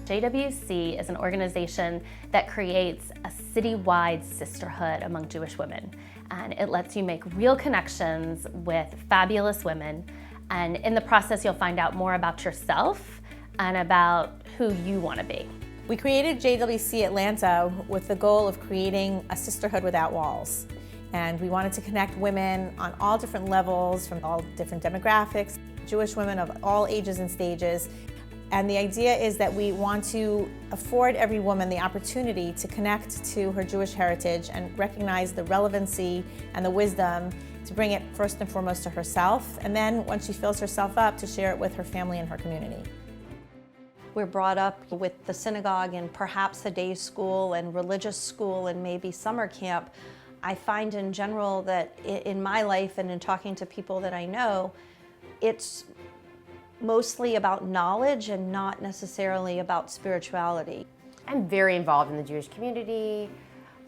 JWC is an organization that creates a citywide sisterhood among Jewish women, and it lets you make real connections with fabulous women, and in the process you'll find out more about yourself and about who you want to be. We created JWC Atlanta with the goal of creating a sisterhood without walls. And we wanted to connect women on all different levels, from all different demographics, Jewish women of all ages and stages. And the idea is that we want to afford every woman the opportunity to connect to her Jewish heritage and recognize the relevancy and the wisdom to bring it first and foremost to herself, and then once she fills herself up, to share it with her family and her community. We're brought up with the synagogue and perhaps the day school and religious school and maybe summer camp. I find in general that in my life and in talking to people that I know, it's mostly about knowledge and not necessarily about spirituality. I'm very involved in the Jewish community.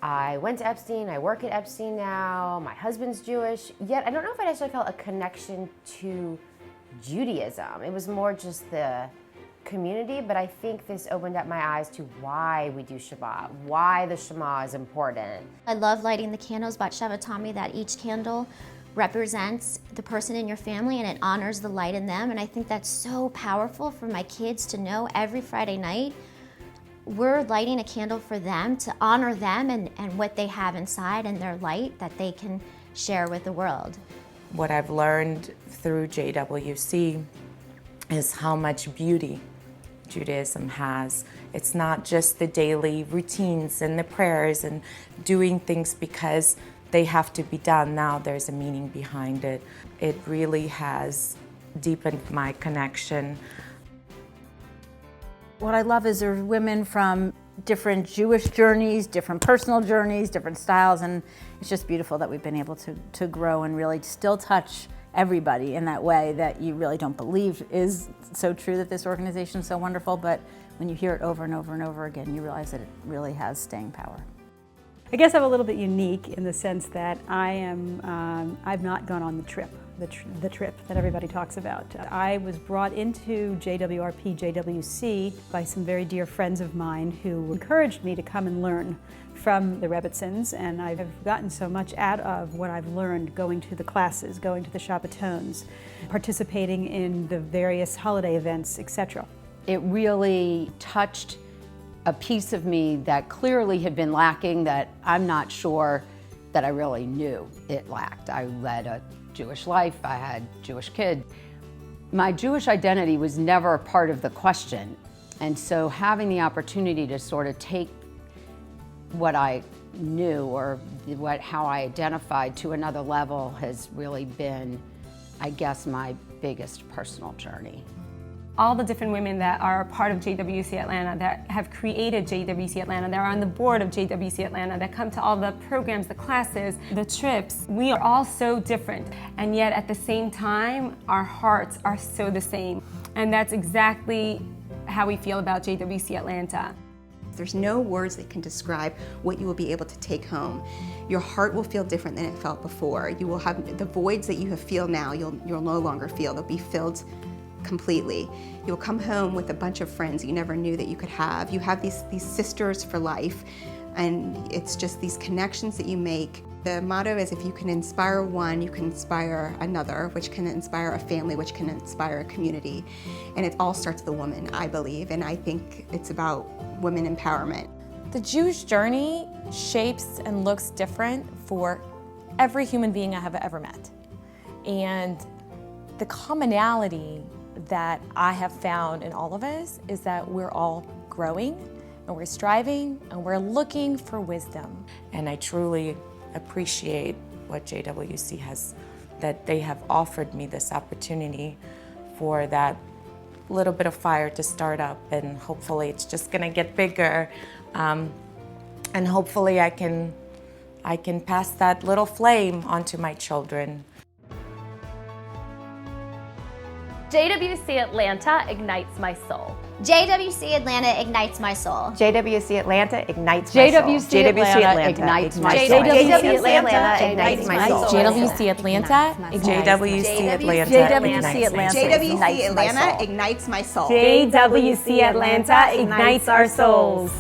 I went to Epstein, I work at Epstein now, my husband's Jewish, yet I don't know if I actually felt a connection to Judaism. It was more just the community, but I think this opened up my eyes to why we do Shabbat, why the Shema is important. I love lighting the candles, but Sheva taught me that each candle represents the person in your family and it honors the light in them, and I think that's so powerful for my kids to know every Friday night we're lighting a candle for them to honor them and what they have inside and their light that they can share with the world. What I've learned through JWC is how much beauty Judaism has. It's not just the daily routines and the prayers and doing things because they have to be done. Now there's a meaning behind it. It really has deepened my connection. What I love is there's women from different Jewish journeys, different personal journeys, different styles, and it's just beautiful that we've been able to grow and really still touch everybody in that way that you really don't believe is so true, that this organization is so wonderful, but when you hear it over and over and over again, you realize that it really has staying power. I guess I'm a little bit unique in the sense that I've not gone on the trip that everybody talks about. I was brought into JWRP, JWC by some very dear friends of mine who encouraged me to come and learn from the Rebbitzins, and I've gotten so much out of what I've learned going to the classes, going to the Shabbatones, participating in the various holiday events, etc. It really touched a piece of me that clearly had been lacking, that I'm not sure that I really knew it lacked. I led a Jewish life, I had Jewish kids. My Jewish identity was never a part of the question, and so having the opportunity to sort of take what I knew or how I identified to another level has really been, I guess, my biggest personal journey. All the different women that are a part of JWC Atlanta, that have created JWC Atlanta, that are on the board of JWC Atlanta, that come to all the programs, the classes, the trips, we are all so different. And yet at the same time, our hearts are so the same. And that's exactly how we feel about JWC Atlanta. There's no words that can describe what you will be able to take home. Your heart will feel different than it felt before. You will have the voids that you have feel now, you'll no longer feel. They'll be filled completely. You'll come home with a bunch of friends you never knew that you could have. You have these sisters for life, and it's just these connections that you make. The motto is, if you can inspire one, you can inspire another, which can inspire a family, which can inspire a community. And it all starts with the woman, I believe, and I think it's about women empowerment. The Jewish journey shapes and looks different for every human being I have ever met. And the commonality that I have found in all of us is that we're all growing and we're striving and we're looking for wisdom. And I truly appreciate what JWC has, that they have offered me this opportunity for that little bit of fire to start up, and hopefully it's just gonna get bigger, and hopefully I can pass that little flame onto my children. JWC Atlanta ignites my soul. JWC Atlanta ignites my soul. JWC Atlanta ignites my soul. JWC Atlanta ignites my soul. JWC Atlanta ignites my soul. JWC Atlanta JWC Atlanta JWC Atlanta ignites my soul. JWC Atlanta ignites our souls.